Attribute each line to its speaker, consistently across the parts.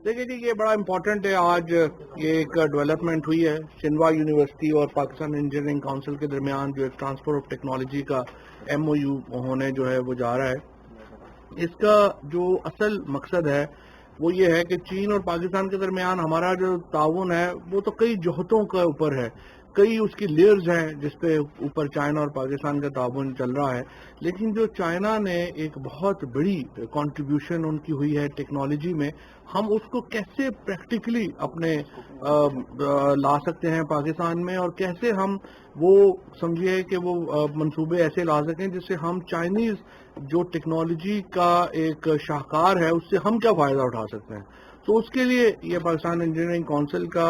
Speaker 1: دیکھیے جی، یہ بڑا امپورٹنٹ ہے. آج یہ ایک ڈیولپمنٹ ہوئی ہے شنوا یونیورسٹی اور پاکستان انجینئرنگ کونسل کے درمیان، جو ایک ٹرانسفر آف ٹیکنالوجی کا MOU ہونے جو ہے وہ جا رہا ہے. اس کا جو اصل مقصد ہے وہ یہ ہے کہ چین اور پاکستان کے درمیان ہمارا جو تعاون ہے وہ تو کئی جہتوں کا اوپر ہے، کئی اس کی لیئرز ہیں جس پہ اوپر چائنا اور پاکستان کا تعاون چل رہا ہے. لیکن جو چائنا نے ایک بہت بڑی کنٹریبیوشن ان کی ہوئی ہے ٹیکنالوجی میں، ہم اس کو کیسے پریکٹیکلی اپنے لا سکتے ہیں پاکستان میں، اور کیسے ہم وہ سمجھیے کہ وہ منصوبے ایسے لا سکیں جس سے ہم چائنیز جو ٹیکنالوجی کا ایک شاہکار ہے اس سے ہم کیا فائدہ اٹھا سکتے ہیں. تو اس کے لیے یہ پاکستان انجینئرنگ کونسل کا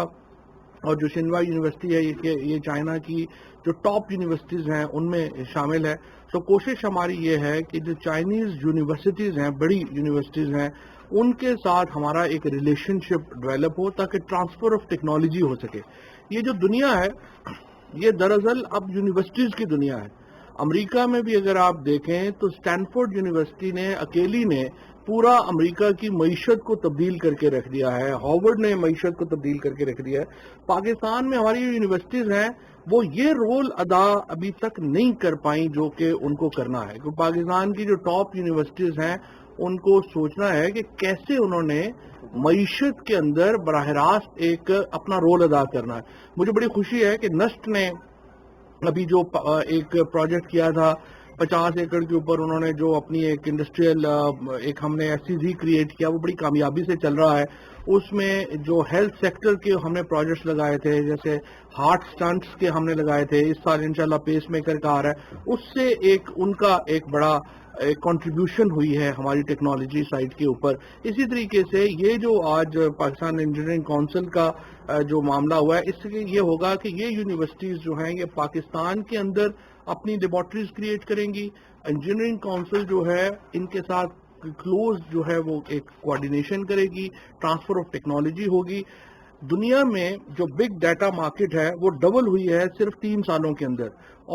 Speaker 1: اور جو شنوا یونیورسٹی ہے یہ چائنا کی جو ٹاپ یونیورسٹیز ہیں ان میں شامل ہے. تو کوشش ہماری یہ ہے کہ جو چائنیز یونیورسٹیز ہیں، بڑی یونیورسٹیز ہیں، ان کے ساتھ ہمارا ایک ریلیشن شپ ڈیولپ ہو تاکہ ٹرانسفر آف ٹیکنالوجی ہو سکے. یہ جو دنیا ہے یہ دراصل اب یونیورسٹیز کی دنیا ہے. امریکہ میں بھی اگر آپ دیکھیں تو اسٹینفورڈ یونیورسٹی نے اکیلی نے پورا امریکہ کی معیشت کو تبدیل کر کے رکھ دیا ہے. ہارورڈ نے معیشت کو تبدیل کر کے رکھ دیا ہے. پاکستان میں ہماری یونیورسٹیز ہیں وہ یہ رول ادا ابھی تک نہیں کر پائیں جو کہ ان کو کرنا ہے. کیونکہ پاکستان کی جو ٹاپ یونیورسٹیز ہیں ان کو سوچنا ہے کہ کیسے انہوں نے معیشت کے اندر براہ راست ایک اپنا رول ادا کرنا ہے. مجھے بڑی خوشی ہے کہ نسٹ نے ابھی جو ایک پروجیکٹ کیا تھا 50 ایکڑ کے اوپر، انہوں نے جو اپنی ایک انڈسٹریل ایک ہم نے SEZ کریٹ کیا، وہ بڑی کامیابی سے چل رہا ہے. اس میں جو ہیلتھ سیکٹر کے ہم نے پروجیکٹس لگائے تھے، جیسے ہارٹ سٹنٹس کے ہم نے لگائے تھے، اس سال انشاءاللہ پیس میکر کا آ رہا ہے. اس سے ایک ان کا ایک بڑا کنٹریبیوشن ہوئی ہے ہماری ٹیکنالوجی سائٹ کے اوپر. اسی طریقے سے یہ جو آج پاکستان انجینئرنگ کونسل کا جو معاملہ ہوا ہے، اس سے یہ ہوگا کہ یہ یونیورسٹیز جو ہیں یہ پاکستان کے اندر اپنی لیبارٹریز کریٹ کریں گی. انجینئرنگ کونسل جو ہے ان کے ساتھ کلوز جو ہے وہ ایک کوآرڈینیشن کرے گی، ٹرانسفر آف ٹیکنالوجی ہوگی. دنیا میں جو بگ ڈیٹا مارکیٹ ہے وہ ڈبل ہوئی ہے صرف 3 سالوں کے اندر،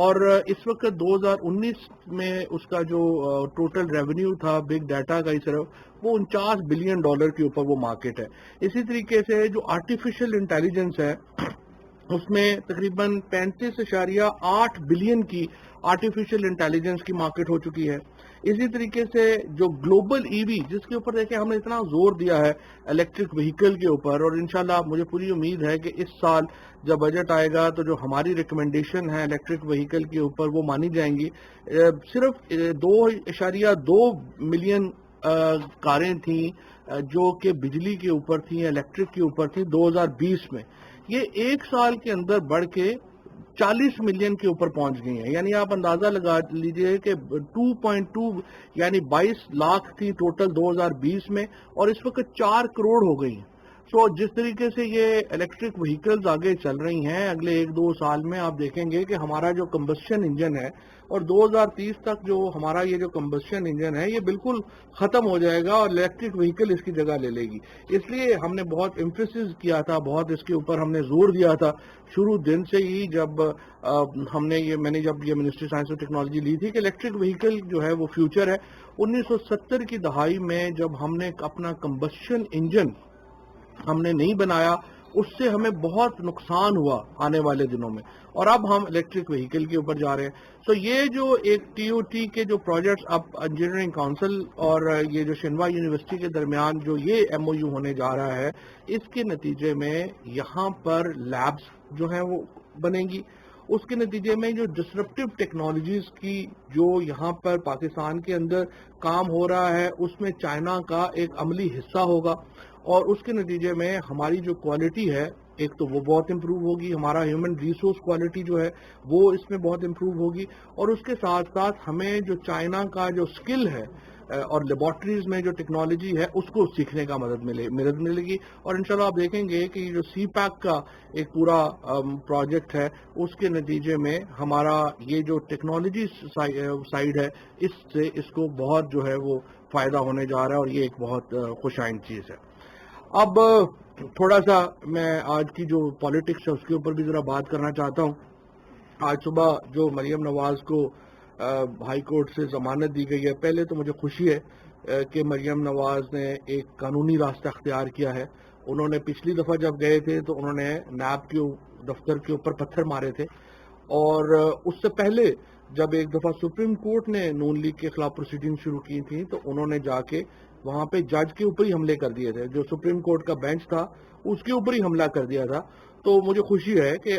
Speaker 1: اور اس وقت 2019 میں اس کا جو ٹوٹل ریونیو تھا بگ ڈیٹا کا ہی صرف وہ $49 بلین کے اوپر وہ مارکیٹ ہے. اسی طریقے سے جو آرٹیفیشل انٹیلیجنس ہے اس میں تقریباً 35.8 بلین کی آرٹیفیشل انٹیلیجنس کی مارکیٹ ہو چکی ہے. اسی طریقے سے جو گلوبل EV جس کے اوپر دیکھیں ہم نے اتنا زور دیا ہے الیکٹرک وہیکل کے اوپر، اور انشاءاللہ مجھے پوری امید ہے کہ اس سال جب بجٹ آئے گا تو جو ہماری ریکمنڈیشن ہے الیکٹرک وہیکل کے اوپر وہ مانی جائیں گی. صرف 2.2 ملین کاریں تھیں جو کہ بجلی کے اوپر تھیں، الیکٹرک کے اوپر تھیں 2020 میں. یہ ایک سال کے اندر بڑھ کے 40 ملین کے اوپر پہنچ گئی ہیں. یعنی آپ اندازہ لگا لیجئے کہ 2.2 یعنی 22 لاکھ تھی ٹوٹل 2020 میں، اور اس وقت 4 کروڑ ہو گئی ہیں. سو جس طریقے سے یہ الیکٹرک وہیکلز آگے چل رہی ہیں اگلے 1-2 سال میں آپ دیکھیں گے کہ ہمارا جو کمبسشن انجن ہے، اور 2030 تک جو ہمارا یہ جو کمبسشن انجن ہے یہ بالکل ختم ہو جائے گا اور الیکٹرک وہیکل اس کی جگہ لے لے گی. اس لیے ہم نے بہت ایمفیسس کیا تھا، بہت اس کے اوپر ہم نے زور دیا تھا شروع دن سے ہی، جب میں نے جب یہ منسٹری سائنس اور ٹیکنالوجی لی تھی کہ الیکٹرک وہیکل جو ہے وہ فیوچر ہے. 1970 کی دہائی میں جب ہم نے اپنا کمبسشن انجن ہم نے نہیں بنایا، اس سے ہمیں بہت نقصان ہوا آنے والے دنوں میں، اور اب ہم الیکٹرک وہیکل کے اوپر جا رہے ہیں. تو یہ جو ایک TOT کے جو پروجیکٹس اب انجینئرنگ کونسل اور یہ جو شنوا یونیورسٹی کے درمیان جو یہ MOU ہونے جا رہا ہے، اس کے نتیجے میں یہاں پر لیبس جو ہیں وہ بنیں گی. اس کے نتیجے میں جو ڈسرپٹیو ٹیکنالوجیز کی جو یہاں پر پاکستان کے اندر کام ہو رہا ہے اس میں چائنا کا ایک عملی حصہ ہوگا، اور اس کے نتیجے میں ہماری جو کوالٹی ہے ایک تو وہ بہت امپروو ہوگی، ہمارا ہیومن ریسورس کوالٹی جو ہے وہ اس میں بہت امپروو ہوگی، اور اس کے ساتھ ساتھ ہمیں جو چائنا کا جو سکل ہے اور لیبارٹریز میں جو ٹیکنالوجی ہے اس کو سیکھنے کا مدد ملے گی. اور انشاءاللہ آپ دیکھیں گے کہ یہ جو CPAC کا ایک پورا پروجیکٹ ہے اس کے نتیجے میں ہمارا یہ جو ٹیکنالوجی سائیڈ ہے اس کو بہت جو ہے وہ فائدہ ہونے جا رہا ہے، اور یہ ایک بہت خوش آئند چیز ہے. اب تھوڑا سا میں آج کی جو پالیٹکس ہے اس کے اوپر بھی ذرا بات کرنا چاہتا ہوں. آج صبح جو مریم نواز کو ہائی کورٹ سے ضمانت دی گئی ہے، پہلے تو مجھے خوشی ہے کہ مریم نواز نے ایک قانونی راستہ اختیار کیا ہے. انہوں نے پچھلی دفعہ جب گئے تھے تو انہوں نے نیب کے دفتر کے اوپر پتھر مارے تھے, اور اس سے پہلے جب ایک دفعہ سپریم کورٹ نے نون لیگ کے خلاف پروسیڈنگ شروع کی تھی تو انہوں نے جا کے وہاں پہ جج کے اوپر ہی حملے کر دیے تھے. جو سپریم کورٹ کا بینچ تھا اس کے اوپر ہی حملہ کر دیا تھا. تو مجھے خوشی ہے کہ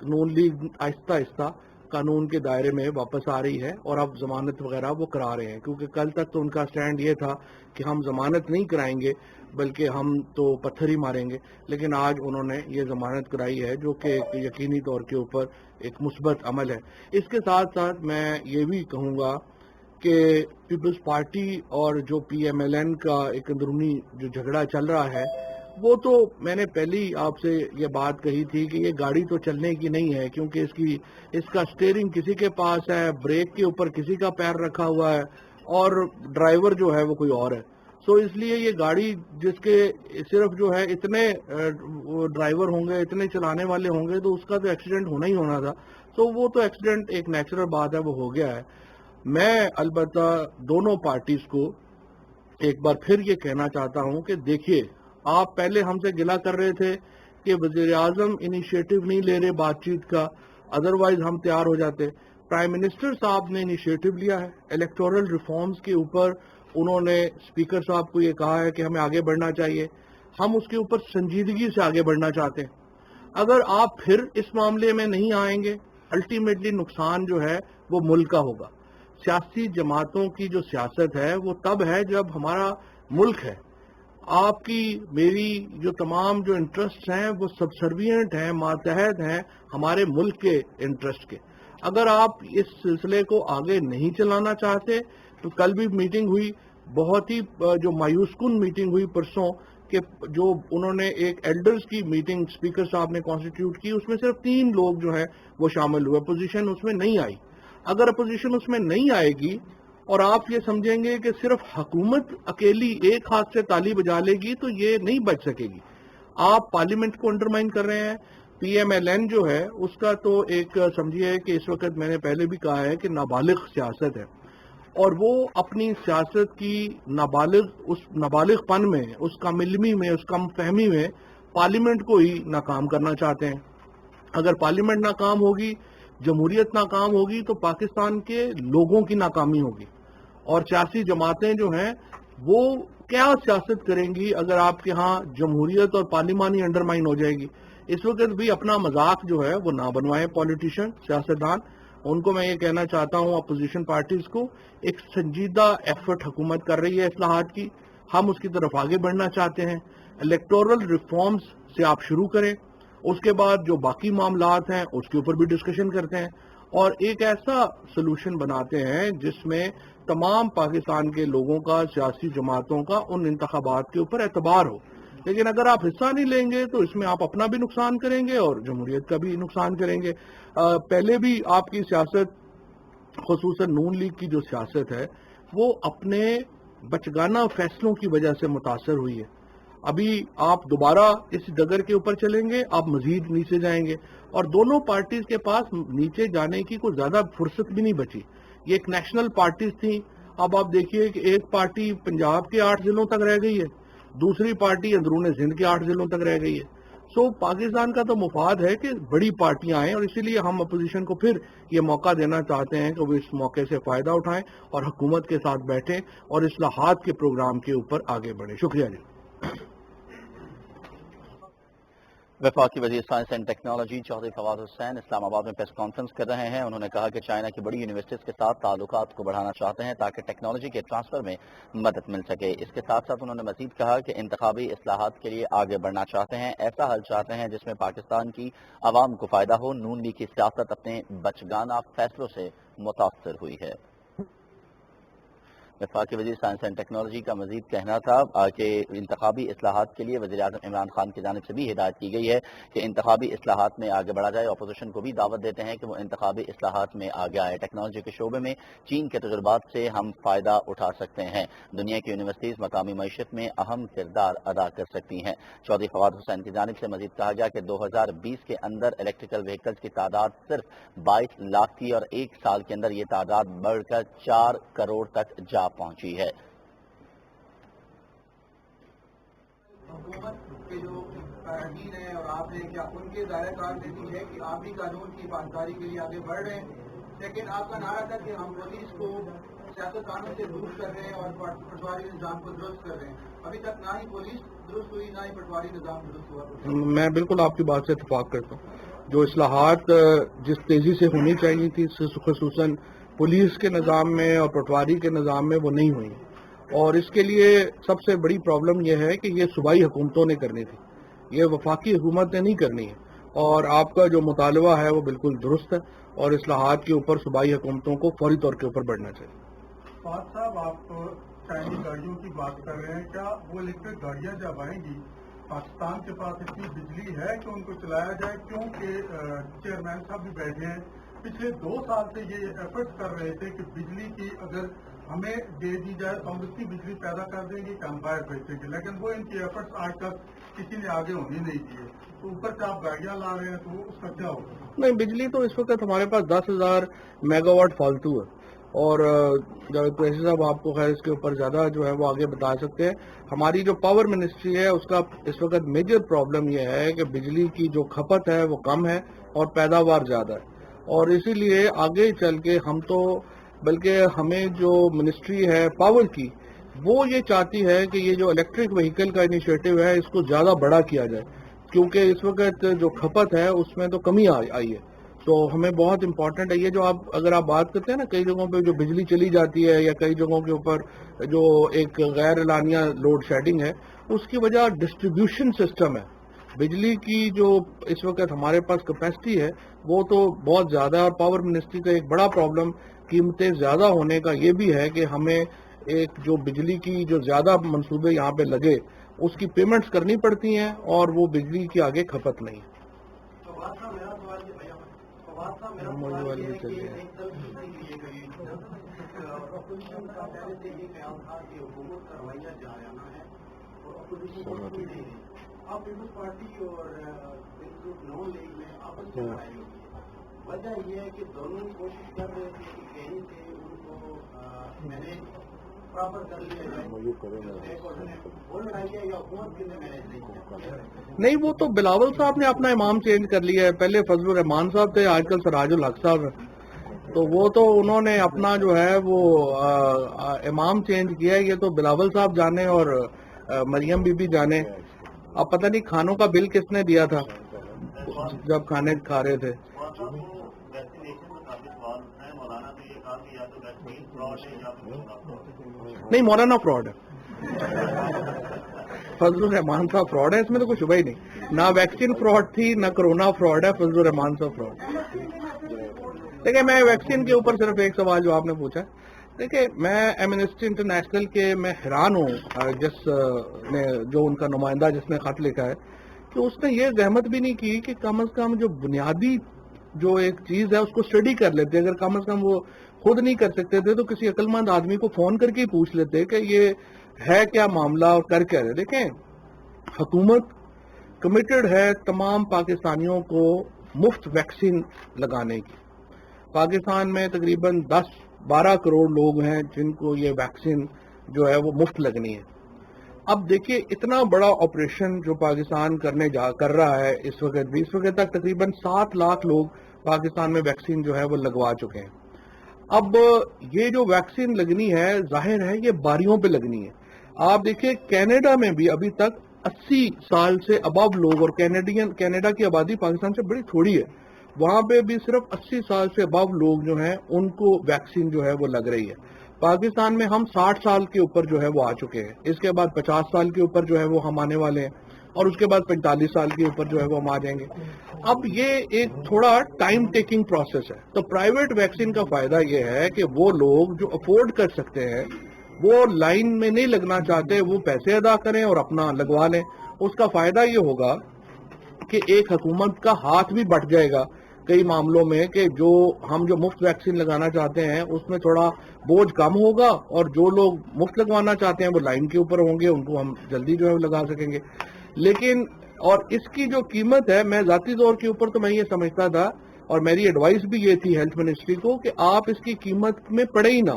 Speaker 1: نون لیگ آہستہ آہستہ قانون کے دائرے میں واپس آ رہی ہے اور اب ضمانت وغیرہ وہ کرا رہے ہیں, کیونکہ کل تک تو ان کا سٹینڈ یہ تھا کہ ہم ضمانت نہیں کرائیں گے بلکہ ہم تو پتھر ہی ماریں گے. لیکن آج انہوں نے یہ ضمانت کرائی ہے جو کہ ایک یقینی طور کے اوپر ایک مثبت عمل ہے. اس کے ساتھ ساتھ میں یہ بھی کہوں گا کہ پیپلز پارٹی اور جو پی ایم ایل این کا ایک اندرونی جو جھگڑا چل رہا ہے, وہ تو میں نے پہلے ہی آپ سے یہ بات کہی تھی کہ یہ گاڑی تو چلنے کی نہیں ہے, کیونکہ اس کا سٹیئرنگ کسی کے پاس ہے, بریک کے اوپر کسی کا پیر رکھا ہوا ہے اور ڈرائیور جو ہے وہ کوئی اور ہے. سو اس لیے یہ گاڑی جس کے صرف جو ہے اتنے ڈرائیور ہوں گے, اتنے چلانے والے ہوں گے, تو اس کا تو ایکسیڈنٹ ہونا ہی ہونا تھا. تو وہ تو ایکسیڈنٹ ایک نیچرل بات ہے, وہ ہو گیا ہے. میں البتہ دونوں پارٹیز کو ایک بار پھر یہ کہنا چاہتا ہوں کہ دیکھیے, آپ پہلے ہم سے گلا کر رہے تھے کہ وزیر اعظم انیشیٹو نہیں لے رہے بات چیت کا, ادروائز ہم تیار ہو جاتے. پرائم منسٹر صاحب نے انیشیٹو لیا ہے الیکٹورل ریفارمز کے اوپر. انہوں نے اسپیکر صاحب کو یہ کہا ہے کہ ہمیں آگے بڑھنا چاہیے, ہم اس کے اوپر سنجیدگی سے آگے بڑھنا چاہتے ہیں. اگر آپ پھر اس معاملے میں نہیں آئیں گے, الٹیمیٹلی نقصان جو ہے وہ ملک کا ہوگا. سیاسی جماعتوں کی جو سیاست ہے وہ تب ہے جب ہمارا ملک ہے. آپ کی میری جو تمام جو انٹرسٹ ہیں وہ سبسروینٹ ہیں, ماتحت ہیں ہمارے ملک کے انٹرسٹ کے. اگر آپ اس سلسلے کو آگے نہیں چلانا چاہتے تو کل بھی میٹنگ ہوئی, بہت ہی جو مایوس کن میٹنگ ہوئی پرسوں, کہ جو انہوں نے ایک ایلڈرز کی میٹنگ اسپیکر صاحب نے کانسٹیٹیوٹ کی, اس میں صرف 3 لوگ جو ہیں وہ شامل ہوئے, اپوزیشن اس میں نہیں آئی. اگر اپوزیشن اس میں نہیں آئے گی اور آپ یہ سمجھیں گے کہ صرف حکومت اکیلی ایک ہاتھ سے تالی بجا لے گی تو یہ نہیں بچ سکے گی. آپ پارلیمنٹ کو انڈرمائن کر رہے ہیں. پی ایم ایل این جو ہے اس کا تو ایک سمجھیے کہ اس وقت میں نے پہلے بھی کہا ہے کہ نابالغ سیاست ہے, اور وہ اپنی سیاست کی نابالغ پن میں, اس کم علمی میں, اس کم فہمی میں پارلیمنٹ کو ہی ناکام کرنا چاہتے ہیں. اگر پارلیمنٹ ناکام ہوگی, جمہوریت ناکام ہوگی, تو پاکستان کے لوگوں کی ناکامی ہوگی. اور سیاسی جماعتیں جو ہیں وہ کیا سیاست کریں گی اگر آپ کے ہاں جمہوریت اور پارلیمانی انڈرمائن ہو جائے گی. اس وقت بھی اپنا مذاق جو ہے وہ نہ بنوائیں پولیٹیشین, سیاستدان. ان کو میں یہ کہنا چاہتا ہوں اپوزیشن پارٹیز کو, ایک سنجیدہ ایفرٹ حکومت کر رہی ہے اصلاحات کی, ہم اس کی طرف آگے بڑھنا چاہتے ہیں. الیکٹورل ریفارمز سے آپ شروع کریں, اس کے بعد جو باقی معاملات ہیں اس کے اوپر بھی ڈسکشن کرتے ہیں, اور ایک ایسا سلوشن بناتے ہیں جس میں تمام پاکستان کے لوگوں کا, سیاسی جماعتوں کا ان انتخابات کے اوپر اعتبار ہو. لیکن اگر آپ حصہ نہیں لیں گے تو اس میں آپ اپنا بھی نقصان کریں گے اور جمہوریت کا بھی نقصان کریں گے. پہلے بھی آپ کی سیاست, خصوصاً نون لیگ کی جو سیاست ہے, وہ اپنے بچگانہ فیصلوں کی وجہ سے متاثر ہوئی ہے. ابھی آپ دوبارہ اس ڈگر کے اوپر چلیں گے, آپ مزید نیچے جائیں گے, اور دونوں پارٹیز کے پاس نیچے جانے کی کوئی زیادہ فرصت بھی نہیں بچی. یہ ایک نیشنل پارٹیز تھیں. اب آپ دیکھیے کہ ایک پارٹی پنجاب کے 8 ضلعوں تک رہ گئی ہے, دوسری پارٹی اندرون سندھ کے 8 ضلعوں تک رہ گئی ہے. سو پاکستان کا تو مفاد ہے کہ بڑی پارٹیاں آئیں, اور اسی لیے ہم اپوزیشن کو پھر یہ موقع دینا چاہتے ہیں کہ وہ اس موقع سے فائدہ اٹھائیں اور حکومت کے ساتھ بیٹھیں اور اصلاحات کے پروگرام کے اوپر آگے بڑھیں. شکریہ جی.
Speaker 2: وفاقی وزیر science and technology Chaudhry Fawad Hussain Islamabad میں پریس کانفرنس کر رہے ہیں. انہوں نے کہا کہ چائنا کی بڑی یونیورسٹیز کے ساتھ تعلقات کو بڑھانا چاہتے ہیں تاکہ ٹیکنالوجی کے ٹرانسفر میں مدد مل سکے. اس کے ساتھ ساتھ انہوں نے مزید کہا کہ انتخابی اصلاحات کے لیے آگے بڑھنا چاہتے ہیں, ایسا حل چاہتے ہیں جس میں پاکستان کی عوام کو فائدہ ہو. نون لیگ کی سیاست اپنے بچگانہ فیصلوں سے متاثر ہوئی ہے. وفاقی وزیر سائنس اینڈ ٹیکنالوجی کا مزید کہنا تھا کہ انتخابی اصلاحات کے لیے وزیر اعظم عمران خان کی جانب سے بھی ہدایت کی گئی ہے کہ انتخابی اصلاحات میں آگے بڑھا جائے. اپوزیشن کو بھی دعوت دیتے ہیں کہ وہ انتخابی اصلاحات میں آگے آئے. ٹیکنالوجی کے شعبے میں چین کے تجربات سے ہم فائدہ اٹھا سکتے ہیں. دنیا کی یونیورسٹیز مقامی معیشت میں اہم کردار ادا کر سکتی ہیں. چودھری فواد حسین کی جانب سے مزید کہا گیا کہ 2020 کے اندر الیکٹریکل وہیکلز کی تعداد صرف 22 لاکھ تھی اور ایک سال کے اندر یہ تعداد بڑھ کر 4 کروڑ تک جا پہنچی ہے.
Speaker 1: حکومت کے جو قائدین ہیں اور آپ نے کیا ان کے دائرہ کار میں بھی ہے کہ آپ بھی قانون کی پاسداری کے لیے آگے بڑھ رہے ہیں، لیکن آپ کا نعرہ تھا کہ ہم پولیس کو سیاست قانون سے دور کر رہے ہیں اور پٹواری نظام کو درست کر رہے ہیں. ابھی تک نہ ہی پولیس درست ہوئی نہ ہی پٹواری نظام درست ہوا. میں بالکل آپ کی بات سے اتفاق کرتا ہوں. جو اصلاحات جس تیزی سے ہونی چاہیے تھی خصوصاً پولیس کے نظام میں اور پٹواری کے نظام میں وہ نہیں ہوئی، اور اس کے لیے سب سے بڑی پرابلم یہ ہے کہ یہ صوبائی حکومتوں نے کرنی تھی، یہ وفاقی حکومت نے نہیں کرنی ہے. اور آپ کا جو مطالبہ ہے وہ بالکل درست ہے اور اصلاحات کے اوپر صوبائی حکومتوں کو فوری طور کے اوپر بڑھنا چاہیے.
Speaker 3: فہد صاحب، آپ چائنیز گاڑیوں کی بات کر رہے ہیں، کیا وہ الیکٹرک گاڑیاں جب آئیں گی پاکستان کے پاس اتنی بجلی ہے کہ ان کو چلایا جائے؟ کیونکہ چیئرمین صاحب بھی بیٹھے ہیں، پچھلے 2 سال سے یہ ایفرٹ کر رہے تھے کہ بجلی کی اگر ہمیں دے دی جائے تو ہم اتنی بجلی پیدا کر دیں گے کہ ہم باہر بیچیں گے، لیکن وہ ان کی ایفرٹس آج تک کسی نے آگے ہونے نہیں دیے. تو اوپر سے آپ گاڑیاں لا رہے ہیں تو اس کا کیا ہوگا؟
Speaker 1: نہیں، بجلی تو اس وقت ہمارے پاس 10,000 میگا واٹ فالتو ہے، اور جاوید قریشی صاحب آپ کو خیر اس کے اوپر زیادہ جو ہے وہ آگے بتا سکتے ہیں. ہماری جو پاور منسٹری ہے اس کا اس وقت میجر پرابلم یہ ہے کہ بجلی کی جو کھپت ہے وہ کم ہے اور پیداوار زیادہ ہے، اور اسی لیے آگے چل کے ہم تو بلکہ ہمیں جو منسٹری ہے پاور کی وہ یہ چاہتی ہے کہ یہ جو الیکٹرک وہیکل کا انیشیٹو ہے اس کو زیادہ بڑا کیا جائے، کیونکہ اس وقت جو کھپت ہے اس میں تو کمی آئی ہے. تو ہمیں بہت امپورٹنٹ ہے یہ جو اگر آپ بات کرتے ہیں نا کئی جگہوں پہ جو بجلی چلی جاتی ہے یا کئی جگہوں کے اوپر جو ایک غیر اعلانیہ لوڈ شیڈنگ ہے، اس کی وجہ ڈسٹریبیوشن سسٹم ہے. بجلی کی جو اس وقت ہمارے پاس کیپیسٹی ہے وہ تو بہت زیادہ ہے، اور پاور منسٹری کا ایک بڑا پرابلم قیمتیں زیادہ ہونے کا یہ بھی ہے کہ ہمیں ایک جو بجلی کی جو زیادہ منصوبے یہاں پہ لگے اس کی پیمنٹس کرنی پڑتی ہیں اور وہ بجلی کی آگے کھپت نہیں ہے.
Speaker 4: وجہ یہ ہے کہ دونوں کوشش کر رہے تھے کہ کہیں سے ان کو مینیج پراپر کر لیا جائے، وہ لڑائی ہے یا حکومت کے لیے مینیج نہیں.
Speaker 1: وہ تو بلاول صاحب نے اپنا امام چینج کر لیا ہے. پہلے فضل الرحمان صاحب تھے، آج کل سراج الحق صاحب ہیں، تو وہ تو انہوں نے اپنا جو ہے وہ امام چینج کیا ہے. یہ تو بلاول صاحب جانے اور مریم بی بی جانے. اب پتہ نہیں کھانوں کا بل کس نے دیا تھا جب کھانے کھا رہے تھے. نہیں، مولانا فراڈ ہے، فضل الرحمان صاحب فراڈ ہے، اس میں تو کوئی شبہ ہی نہیں. نہ ویکسین فراڈ تھی نہ کرونا فراڈ ہے، فضل الرحمان صاحب فراڈ. دیکھیں، میں ویکسین کے اوپر صرف ایک سوال جو آپ نے پوچھا، دیکھیں میں ایمنسٹی انٹرنیشنل کے میں حیران ہوں جس نے جو ان کا نمائندہ جس نے خط لکھا ہے کہ اس نے یہ زحمت بھی نہیں کی کہ کم از کم جو بنیادی جو ایک چیز ہے اس کو اسٹڈی کر لیتے. اگر کم از کم وہ خود نہیں کر سکتے تھے تو کسی عقل مند آدمی کو فون کر کے ہی پوچھ لیتے کہ یہ ہے کیا معاملہ اور کر کیا رہے. دیکھیں، حکومت کمیٹڈ ہے تمام پاکستانیوں کو مفت ویکسین لگانے کی. پاکستان میں تقریباً 10-12 کروڑ لوگ ہیں جن کو یہ ویکسین جو ہے وہ مفت لگنی ہے. اب دیکھیے اتنا بڑا آپریشن جو پاکستان کر رہا ہے اس وقت تک تقریباً 7 لاکھ لوگ پاکستان میں ویکسین جو ہے وہ لگوا چکے ہیں. اب یہ جو ویکسین لگنی ہے ظاہر ہے یہ باریوں پہ لگنی ہے. آپ دیکھیے کینیڈا میں بھی ابھی تک 80 سال سے ابو لوگ، اور کینیڈا کی آبادی پاکستان سے بڑی تھوڑی ہے، وہاں پہ بھی صرف 80 سال سے ابو لوگ جو ہیں ان کو ویکسین جو ہے وہ لگ رہی ہے. پاکستان میں ہم 60 سال کے اوپر جو ہے وہ آ چکے ہیں، اس کے بعد 50 سال کے اوپر جو ہے وہ ہم آنے والے ہیں، اور اس کے بعد 45 سال کے اوپر جو ہے وہ ہم آ جائیں گے. اب یہ ایک تھوڑا ٹائم ٹیکنگ پروسیس ہے. تو پرائیویٹ ویکسین کا فائدہ یہ ہے کہ وہ لوگ جو افورڈ کر سکتے ہیں وہ لائن میں نہیں لگنا چاہتے، وہ پیسے ادا کریں اور اپنا لگوا لیں. اس کا فائدہ یہ ہوگا کہ ایک حکومت کا ہاتھ بھی بٹ جائے گا کئی معاملوں میں کہ جو مفت ویکسین لگانا چاہتے ہیں اس میں تھوڑا بوجھ کم ہوگا، اور جو لوگ مفت لگوانا چاہتے ہیں وہ لائن کے اوپر ہوں گے، ان کو ہم جلدی جو ہے لگا سکیں گے. لیکن اور اس کی جو قیمت ہے، میں ذاتی طور کے اوپر تو میں یہ سمجھتا تھا اور میری ایڈوائس بھی یہ تھی ہیلتھ منسٹری کو کہ آپ اس کی قیمت میں پڑے ہی نہ،